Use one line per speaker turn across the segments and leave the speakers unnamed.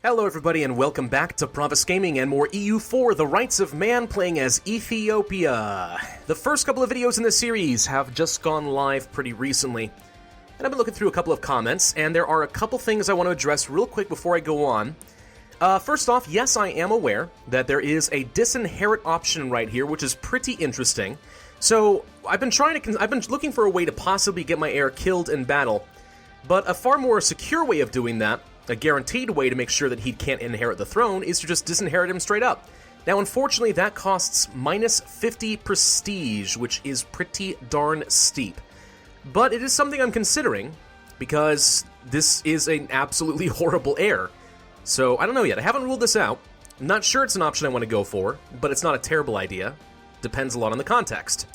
Hello everybody and welcome back to Pravus Gaming and more EU4, The Rights of Man, playing as Ethiopia. The first couple of videos in this series have just gone live pretty recently, and I've been looking through a couple of comments, and there are a couple things I want to address real quick before I go on. First off, yes, I am aware that there is a disinherit option right here, which is pretty interesting. So, I've been looking for a way to possibly get my heir killed in battle, but a far more secure way of doing that, a guaranteed way to make sure that he can't inherit the throne, is to just disinherit him straight up. Now, unfortunately, that costs minus 50 prestige, which is pretty darn steep. But it is something I'm considering, because this is an absolutely horrible heir. So, I don't know yet. I haven't ruled this out. I'm not sure it's an option I want to go for, but it's not a terrible idea. Depends a lot on the context.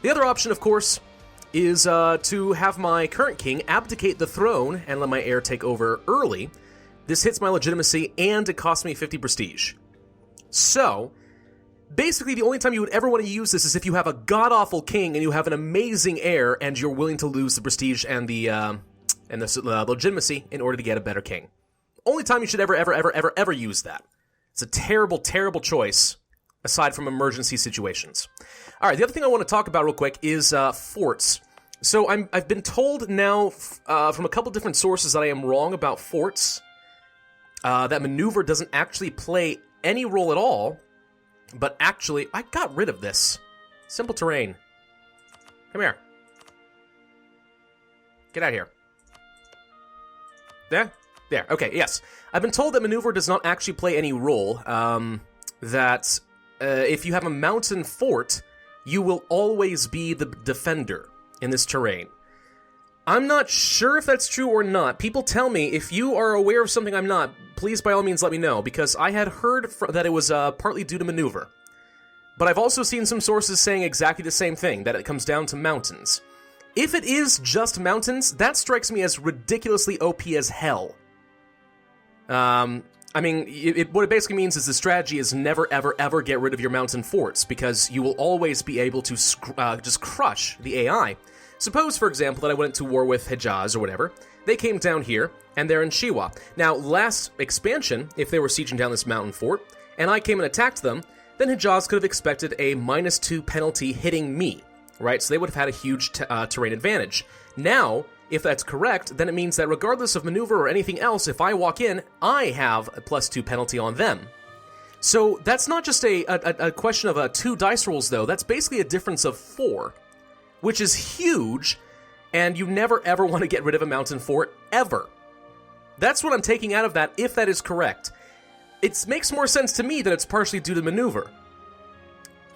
The other option, of course, is to have my current king abdicate the throne and let my heir take over early. This hits my legitimacy, and it costs me 50 prestige. So, basically the only time you would ever want to use this is if you have a god-awful king and you have an amazing heir and you're willing to lose the prestige and the legitimacy in order to get a better king. Only time you should ever use that. It's a terrible, terrible choice, aside from emergency situations. Alright, the other thing I want to talk about real quick is forts. So I've been told now from a couple different sources that I am wrong about forts. That maneuver doesn't actually play any role at all. But actually, I got rid of this. Simple terrain. Come here. Get out of here. There? There. Okay, yes. I've been told that maneuver does not actually play any role. That if you have a mountain fort, you will always be the defender in this terrain. I'm not sure if that's true or not. People tell me, if you are aware of something I'm not, please by all means let me know, because I had heard that it was partly due to maneuver. But I've also seen some sources saying exactly the same thing, that it comes down to mountains. If it is just mountains, that strikes me as ridiculously OP as hell. I mean, what it basically means is the strategy is never, ever get rid of your mountain forts, because you will always be able to just crush the AI. Suppose, for example, that I went to war with Hejaz or whatever. They came down here, and they're in Shiwa. Now, last expansion, if they were sieging down this mountain fort, and I came and attacked them, then Hejaz could have expected a -2 penalty hitting me, right? So they would have had a huge terrain advantage. Now, if that's correct, then it means that regardless of maneuver or anything else, if I walk in, I have a +2 penalty on them. So that's not just a question of 2 dice rolls, though. That's basically a difference of 4, which is huge, and you never ever want to get rid of a mountain fort, ever. That's what I'm taking out of that, if that is correct. It makes more sense to me that it's partially due to maneuver.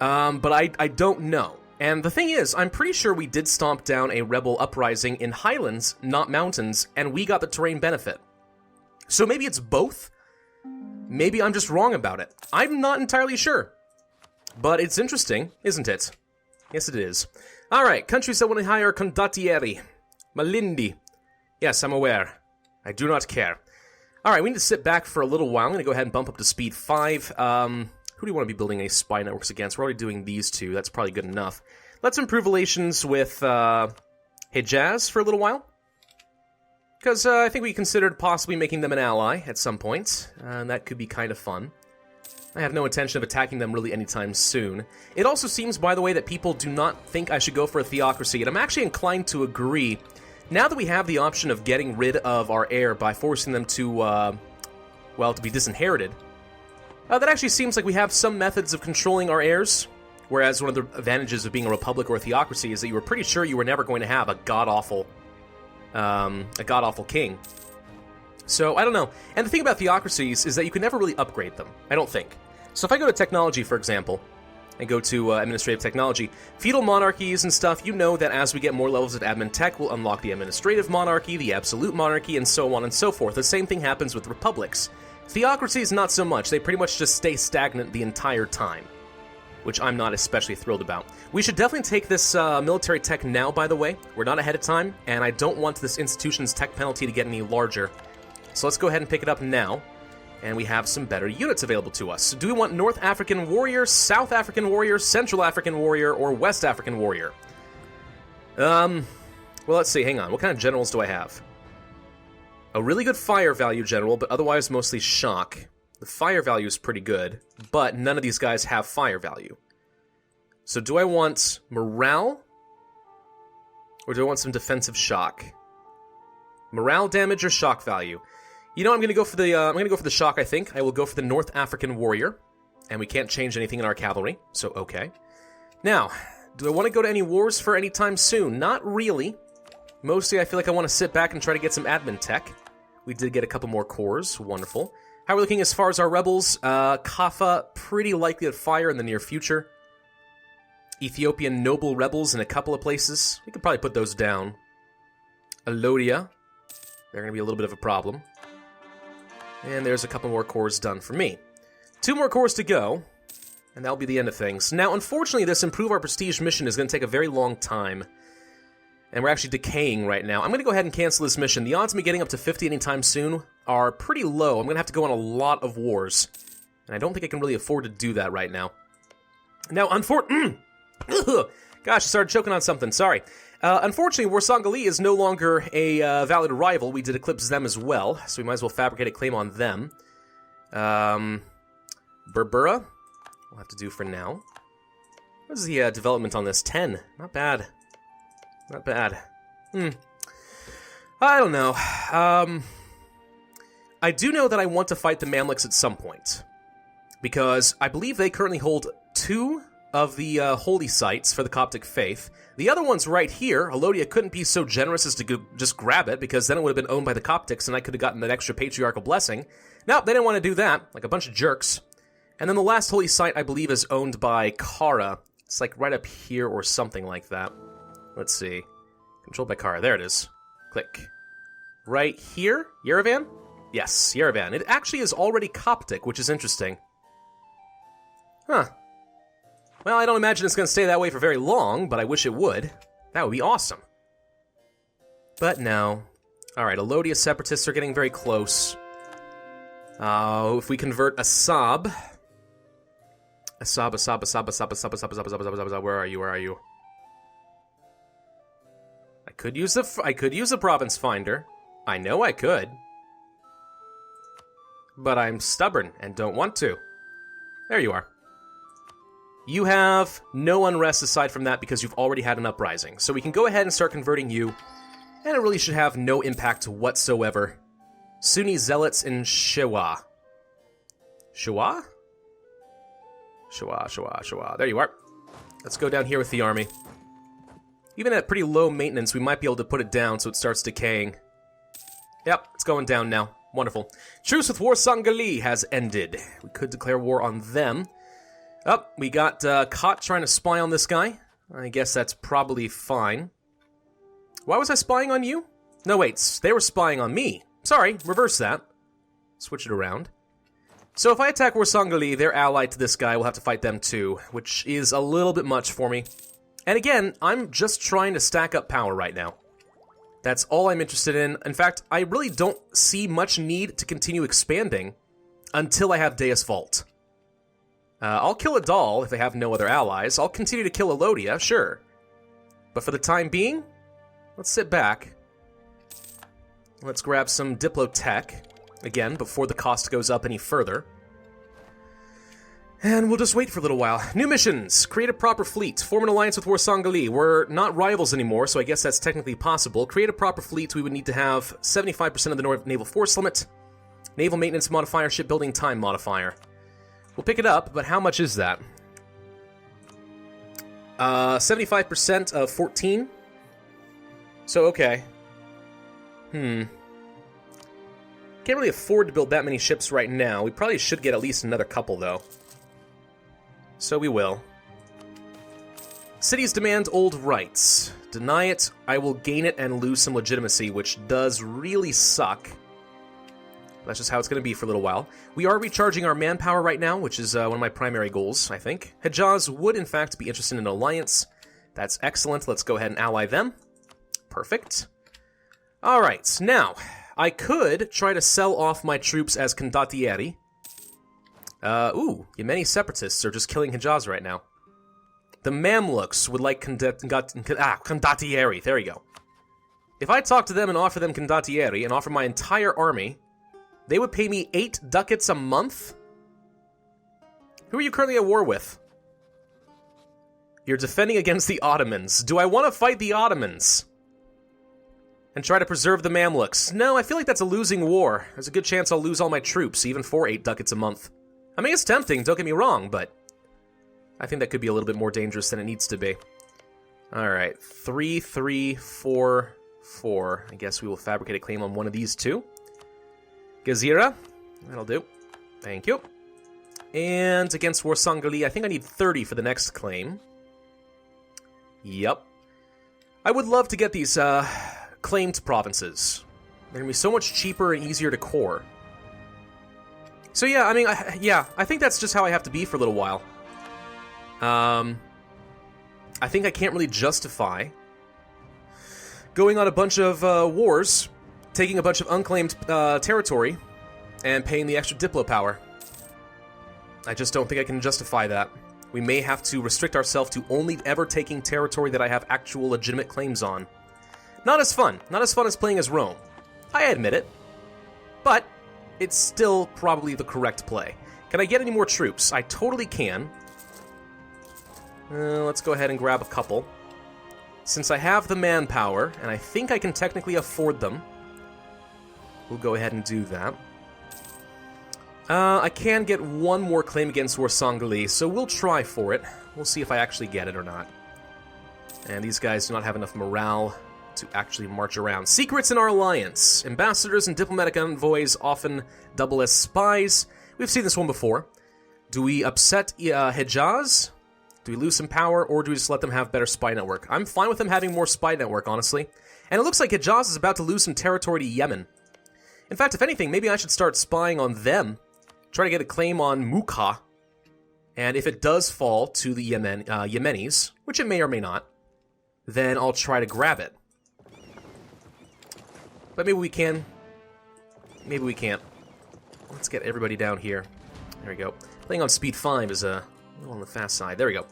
But I don't know. And the thing is, I'm pretty sure we did stomp down a rebel uprising in highlands, not mountains, and we got the terrain benefit. So maybe it's both? Maybe I'm just wrong about it. I'm not entirely sure. But it's interesting, isn't it? Yes, it is. Alright, countries that want to hire condottieri. Malindi. Yes, I'm aware. I do not care. Alright, we need to sit back for a little while. I'm going to go ahead and bump up to speed 5. Who do you want to be building any spy networks against? We're already doing these 2. That's probably good enough. Let's improve relations with Hejaz for a little while. Because I think we considered possibly making them an ally at some point. And that could be kind of fun. I have no intention of attacking them really anytime soon. It also seems, by the way, that people do not think I should go for a theocracy. And I'm actually inclined to agree. Now that we have the option of getting rid of our heir by forcing them to, well, to be disinherited, that actually seems like we have some methods of controlling our heirs, whereas one of the advantages of being a republic or a theocracy is that you were pretty sure you were never going to have a god-awful king. So, I don't know. And the thing about theocracies is that you can never really upgrade them, I don't think. So if I go to technology, for example, and go to administrative technology, feudal monarchies and stuff, you know that as we get more levels of admin tech, we'll unlock the administrative monarchy, the absolute monarchy, and so on and so forth. The same thing happens with republics. Theocracies, not so much. They pretty much just stay stagnant the entire time, which I'm not especially thrilled about. We should definitely take this military tech now, by the way. We're not ahead of time, and I don't want this institution's tech penalty to get any larger. So let's go ahead and pick it up now, and we have some better units available to us. So do we want North African Warrior, South African Warrior, Central African Warrior, or West African Warrior? Well, let's see. Hang on. What kind of generals do I have? A really good fire value general, but otherwise mostly shock. The fire value is pretty good, but none of these guys have fire value. So do I want morale? Or do I want some defensive shock? Morale damage or shock value? You know, I'm gonna go for the shock, I think. I will go for the North African warrior. And we can't change anything in our cavalry, so okay. Now, do I want to go to any wars for any time soon? Not really. Mostly I feel like I want to sit back and try to get some admin tech. We did get a couple more cores, wonderful. How are we looking as far as our rebels? Kaffa, pretty likely to fire in the near future. Ethiopian noble rebels in a couple of places. We could probably put those down. Alodia, they're going to be a little bit of a problem. And there's a couple more cores done for me. 2 more cores to go, and that'll be the end of things. Now, unfortunately, this Improve Our Prestige mission is going to take a very long time. And we're actually decaying right now. I'm going to go ahead and cancel this mission. The odds of me getting up to 50 anytime soon are pretty low. I'm going to have to go on a lot of wars. And I don't think I can really afford to do that right now. Now, gosh, I started choking on something. Sorry. Unfortunately, Warsangali is no longer a valid rival. We did eclipse them as well, so we might as well fabricate a claim on them. Berbera, we'll have to do for now. What is the development on this? 10. Not bad. Not bad. I don't know. I do know that I want to fight the Mamluks at some point. Because I believe they currently hold 2 of the holy sites for the Coptic faith. The other one's right here. Alodia couldn't be so generous as to just grab it, because then it would have been owned by the Coptics, and I could have gotten that extra patriarchal blessing. Nope, they didn't want to do that, like a bunch of jerks. And then the last holy site, I believe, is owned by Kara. It's like right up here or something like that. Let's see. Controlled by Kara. There it is. Click. Right here? Yerevan? Yes, Yerevan. It actually is already Coptic, which is interesting. Huh. Well, I don't imagine it's going to stay that way for very long, but I wish it would. That would be awesome. But no. Alright, Alodia separatists are getting very close. If we convert Asab... Asab, where are you? I could use the province finder. I know I could. But I'm stubborn and don't want to. There you are. You have no unrest aside from that because you've already had an uprising. So we can go ahead and start converting you. And it really should have no impact whatsoever. Sunni zealots in Shewa. Shewa? Shewa. There you are. Let's go down here with the army. Even at pretty low maintenance, we might be able to put it down so it starts decaying. Yep, it's going down now. Wonderful. Truce with Warsangali has ended. We could declare war on them. Oh, we got caught trying to spy on this guy. I guess that's probably fine. Why was I spying on you? No, wait, they were spying on me. Sorry, reverse that. Switch it around. So if I attack Warsangali, they're allied to this guy. We'll have to fight them too, which is a little bit much for me. And again, I'm just trying to stack up power right now. That's all I'm interested in. In fact, I really don't see much need to continue expanding until I have Deus Vult. I'll kill Adal if I have no other allies. I'll continue to kill Alodia, sure. But for the time being, let's sit back. Let's grab some Diplotech, again, before the cost goes up any further. And we'll just wait for a little while. New missions. Create a proper fleet. Form an alliance with Warsangali. We're not rivals anymore, so I guess that's technically possible. Create a proper fleet. We would need to have 75% of the naval force limit. Naval maintenance modifier, shipbuilding time modifier. We'll pick it up, but how much is that? 75% of 14. So, okay. Can't really afford to build that many ships right now. We probably should get at least another couple, though. So we will. Cities demand old rights. Deny it, I will gain it and lose some legitimacy, which does really suck. That's just how it's going to be for a little while. We are recharging our manpower right now, which is one of my primary goals, I think. Hejaz would, in fact, be interested in an alliance. That's excellent. Let's go ahead and ally them. Perfect. Alright, now, I could try to sell off my troops as condottieri. Yemeni separatists are just killing Hejaz right now. The Mamluks would like condottieri. There you go. If I talk to them and offer them condottieri and offer my entire army, they would pay me 8 ducats a month? Who are you currently at war with? You're defending against the Ottomans. Do I want to fight the Ottomans? And try to preserve the Mamluks? No, I feel like that's a losing war. There's a good chance I'll lose all my troops, even for 8 ducats a month. I mean, it's tempting, don't get me wrong, but I think that could be a little bit more dangerous than it needs to be. Alright, 3, 3, 4, 4. I guess we will fabricate a claim on one of these two. Gezira. That'll do. Thank you. And against Warsangali, I think I need 30 for the next claim. Yep. I would love to get these claimed provinces. They're going to be so much cheaper and easier to core. So yeah, I mean, I think that's just how I have to be for a little while. I think I can't really justify going on a bunch of wars, taking a bunch of unclaimed territory, and paying the extra Diplo power. I just don't think I can justify that. We may have to restrict ourselves to only ever taking territory that I have actual legitimate claims on. Not as fun. Not as fun as playing as Rome. I admit it. But it's still probably the correct play. Can I get any more troops? I totally can. Let's go ahead and grab a couple. Since I have the manpower, and I think I can technically afford them, we'll go ahead and do that. I can get one more claim against Warsangali, so we'll try for it. We'll see if I actually get it or not. And these guys do not have enough morale to actually march around. Secrets in our alliance. Ambassadors and diplomatic envoys often double as spies. We've seen this one before. Do we upset Hejaz? Do we lose some power, or do we just let them have better spy network? I'm fine with them having more spy network, honestly. And it looks like Hejaz is about to lose some territory to Yemen. In fact, if anything, maybe I should start spying on them. Try to get a claim on Mukha. And if it does fall to the Yemenis, which it may or may not, then I'll try to grab it. But maybe we can. Maybe we can't. Let's get everybody down here. There we go. Playing on speed 5 is a little on the fast side. There we go.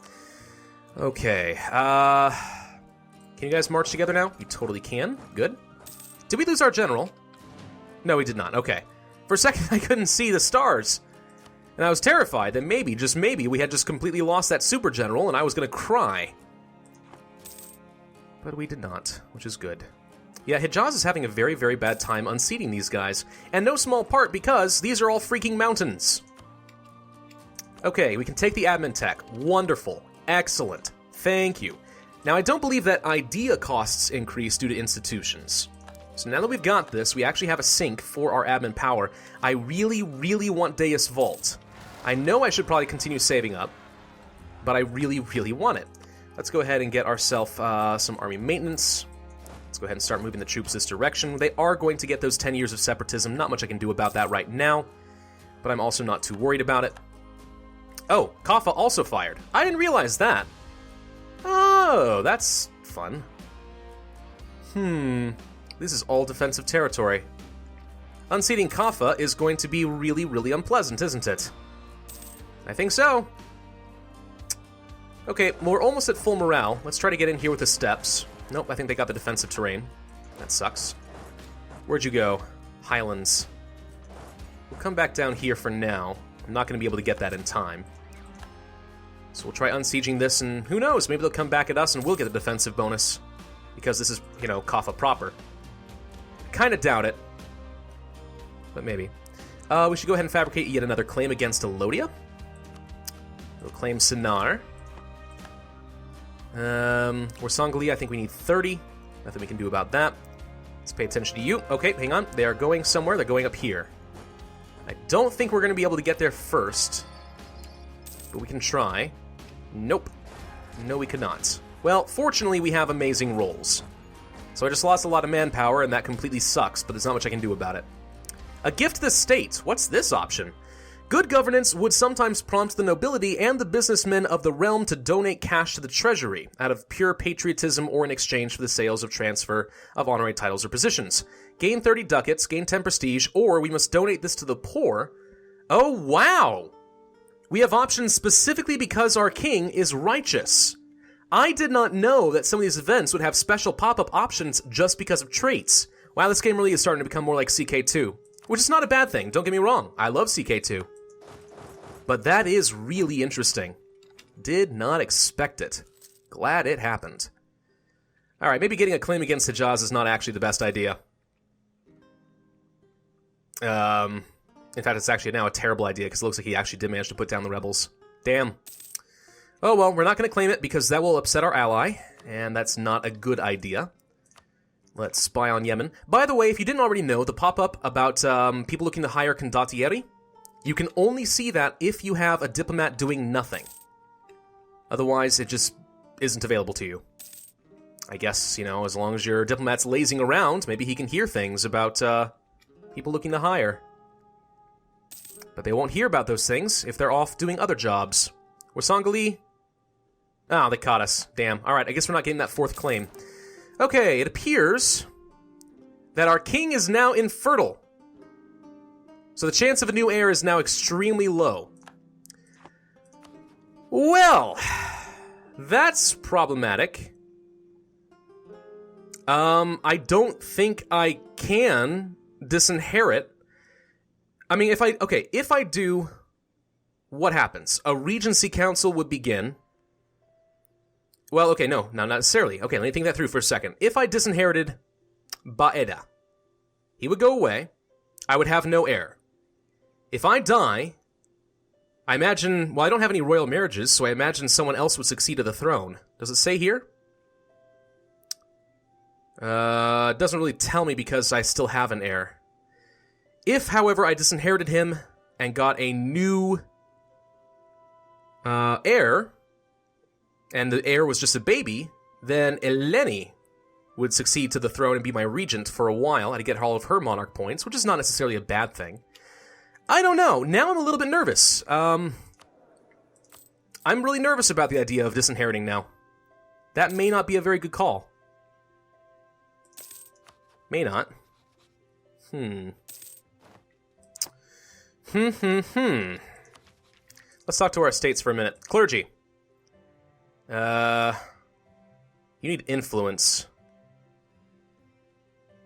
Okay. Can you guys march together now? You totally can. Good. Did we lose our general? No, we did not. Okay. For a second, I couldn't see the stars. And I was terrified that maybe, just maybe, we had just completely lost that super general and I was going to cry. But we did not, which is good. Yeah, Hejaz is having a very, very bad time unseating these guys. And no small part because these are all freaking mountains. Okay, we can take the admin tech. Wonderful. Excellent. Thank you. Now, I don't believe that idea costs increase due to institutions. So now that we've got this, we actually have a sink for our admin power. I really, really want Deus Vult. I know I should probably continue saving up, but I really, really want it. Let's go ahead and get ourselves some army maintenance. Let's go ahead and start moving the troops this direction. They are going to get those 10 years of separatism. Not much I can do about that right now, but I'm also not too worried about it. Oh, Kaffa also fired. I didn't realize that. Oh, that's fun. This is all defensive territory. Unseating Kaffa is going to be really, really unpleasant, isn't it? I think so. Okay, well, we're almost at full morale. Let's try to get in here with the steppes. Nope, I think they got the defensive terrain. That sucks. Where'd you go? Highlands. We'll come back down here for now. I'm not going to be able to get that in time. So we'll try unsieging this, and who knows, maybe they'll come back at us and we'll get a defensive bonus. Because this is, you know, Kaffa proper. Kind of doubt it. But maybe. We should go ahead and fabricate yet another claim against Elodia. We'll claim Sinar. Warsangali, I think we need 30. Nothing we can do about that. Let's pay attention to you. Okay, hang on. They are going somewhere. They're going up here. I don't think we're going to be able to get there first. But we can try. Nope. No, we could not. Well, fortunately, we have amazing rolls. So I just lost a lot of manpower, and that completely sucks, but there's not much I can do about it. A gift to the state. What's this option? Good governance would sometimes prompt the nobility and the businessmen of the realm to donate cash to the treasury, out of pure patriotism or in exchange for the sales of transfer of honorary titles or positions. Gain 30 ducats, gain 10 prestige, or we must donate this to the poor. Oh, wow! We have options specifically because our king is righteous. I did not know that some of these events would have special pop-up options just because of traits. Wow, this game really is starting to become more like CK2, which is not a bad thing, don't get me wrong. I love CK2. But that is really interesting. Did not expect it. Glad it happened. Alright, maybe getting a claim against Hejaz is not actually the best idea. In fact, it's actually now a terrible idea, because it looks like he actually did manage to put down the rebels. Damn. Oh well, we're not going to claim it, because that will upset our ally, and that's not a good idea. Let's spy on Yemen. By the way, if you didn't already know, the pop-up about people looking to hire condottieri, you can only see that if you have a diplomat doing nothing. Otherwise, it just isn't available to you. I guess, you know, as long as your diplomat's lazing around, maybe he can hear things about people looking to hire. But they won't hear about those things if they're off doing other jobs. Wasangali? Oh, they caught us. Damn. Alright, I guess we're not getting that fourth claim. Okay, it appears that our king is now infertile. So the chance of a new heir is now extremely low. Well, that's problematic. I don't think I can disinherit. I mean, if I do, what happens? A regency council would begin. Well, okay, no, not necessarily. Okay, let me think that through for a second. If I disinherited Baeda, he would go away. I would have no heir. If I die, I imagine, well, I don't have any royal marriages, so I imagine someone else would succeed to the throne. Does it say here? It doesn't really tell me because I still have an heir. If, however, I disinherited him and got a new heir, and the heir was just a baby, then Eleni would succeed to the throne and be my regent for a while. I'd get all of her monarch points, which is not necessarily a bad thing. I don't know. Now I'm a little bit nervous. I'm really nervous about the idea of disinheriting now. That may not be a very good call. May not. Let's talk to our estates for a minute. Clergy. You need influence.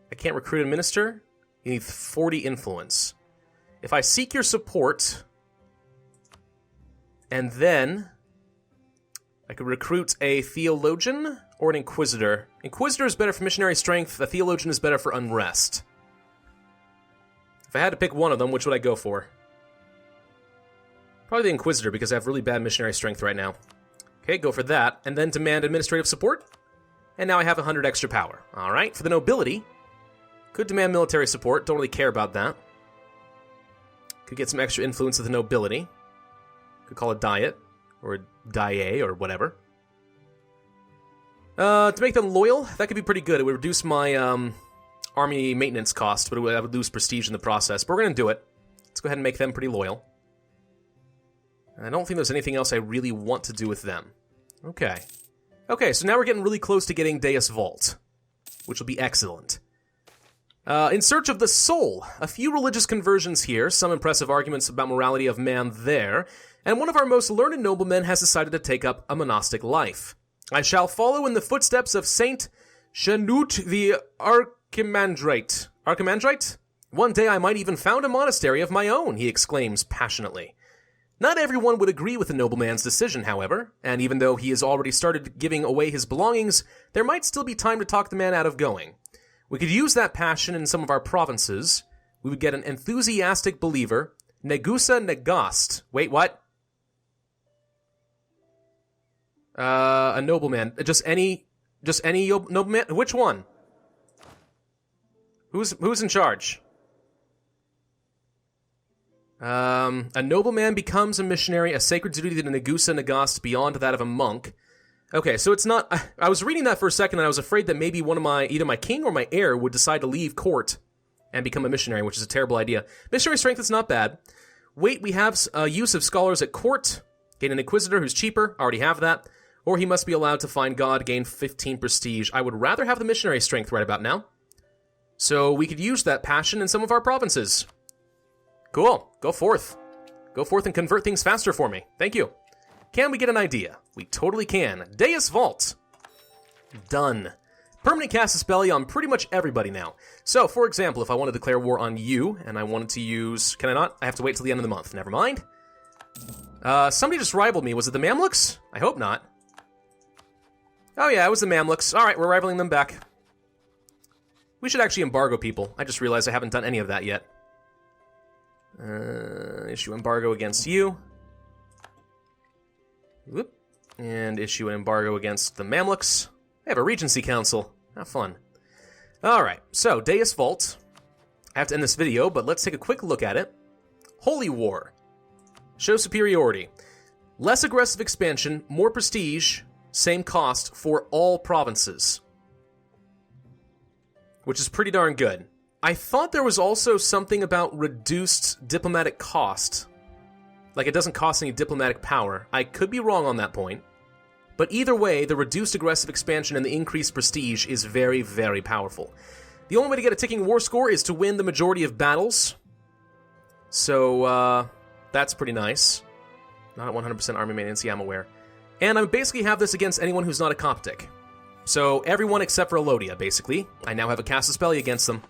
I can't recruit a minister? You need 40 influence. If I seek your support, and then I could recruit a theologian or an inquisitor. Inquisitor is better for missionary strength. A theologian is better for unrest. If I had to pick one of them, which would I go for? Probably the inquisitor, because I have really bad missionary strength right now. Okay, go for that, and then demand administrative support. And now I have 100 extra power. Alright, for the nobility, could demand military support. Don't really care about that. Could get some extra influence of the nobility. Could call a diet, or a die, or whatever. To make them loyal, that could be pretty good. It would reduce my army maintenance cost, but I would lose prestige in the process. But we're going to do it. Let's go ahead and make them pretty loyal. And I don't think there's anything else I really want to do with them. Okay. Okay, so now we're getting really close to getting Deus Vult, which will be excellent. In search of the soul. A few religious conversions here, some impressive arguments about morality of man there, and one of our most learned noblemen has decided to take up a monastic life. I shall follow in the footsteps of Saint Chanute the Archimandrite. Archimandrite? One day I might even found a monastery of my own, he exclaims passionately. Not everyone would agree with the nobleman's decision, however, and even though he has already started giving away his belongings, there might still be time to talk the man out of going. We could use that passion in some of our provinces. We would get an enthusiastic believer, Negusa Negast. Wait, what? A nobleman. Just any nobleman? Which one? Who's in charge? A nobleman becomes a missionary, a sacred duty to Negusa Negast beyond that of a monk. Okay, so it's not... I was reading that for a second, and I was afraid that maybe either my king or my heir would decide to leave court and become a missionary, which is a terrible idea. Missionary strength is not bad. Wait, we have use of scholars at court. Gain an inquisitor who's cheaper. Already have that. Or he must be allowed to find God, gain 15 prestige. I would rather have the missionary strength right about now. So we could use that passion in some of our provinces. Cool. Go forth. Go forth and convert things faster for me. Thank you. Can we get an idea? We totally can. Deus Vult. Done. Permanent cast a spell on pretty much everybody now. So, for example, if I want to declare war on you, and I wanted to use... Can I not? I have to wait till the end of the month. Never mind. Somebody just rivaled me. Was it the Mamluks? I hope not. Oh yeah, it was the Mamluks. Alright, we're rivaling them back. We should actually embargo people. I just realized I haven't done any of that yet. Issue embargo against you. Whoop. And issue an embargo against the Mamluks. They have a Regency Council. How fun. Alright, so Deus Vult. I have to end this video, but let's take a quick look at it. Holy War. Show superiority. Less aggressive expansion, more prestige, same cost for all provinces. Which is pretty darn good. I thought there was also something about reduced diplomatic cost. Like it doesn't cost any diplomatic power. I could be wrong on that point. But either way, the reduced aggressive expansion and the increased prestige is very, very powerful. The only way to get a ticking war score is to win the majority of battles. So, that's pretty nice. Not at 100% army maintenance, yeah, I'm aware. And I basically have this against anyone who's not a Coptic. So, everyone except for Elodia, basically. I now have a cast a spell against them,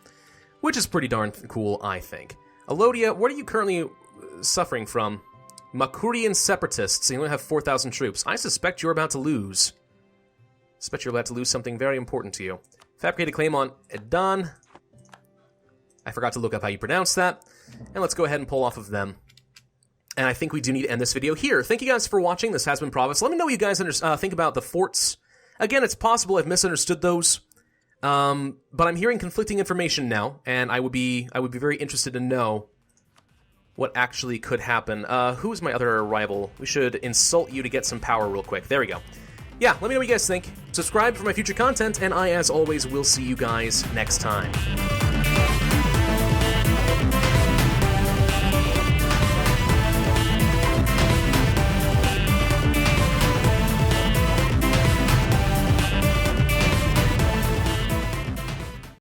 which is pretty darn cool, I think. Elodia, what are you currently suffering from? Makurian separatists, you only have 4,000 troops. I suspect you're about to lose. I suspect you're about to lose something very important to you. Fabricate a claim on Edan. I forgot to look up how you pronounce that. And let's go ahead and pull off of them. And I think we do need to end this video here. Thank you guys for watching. This has been Pravus. Let me know what you guys think about the forts. Again, it's possible I've misunderstood those. But I'm hearing conflicting information now, and I would be very interested to know what actually could happen. Who's my other rival? We should insult you to get some power real quick. There we go. Yeah, let me know what you guys think. Subscribe for my future content, and I, as always, will see you guys next time.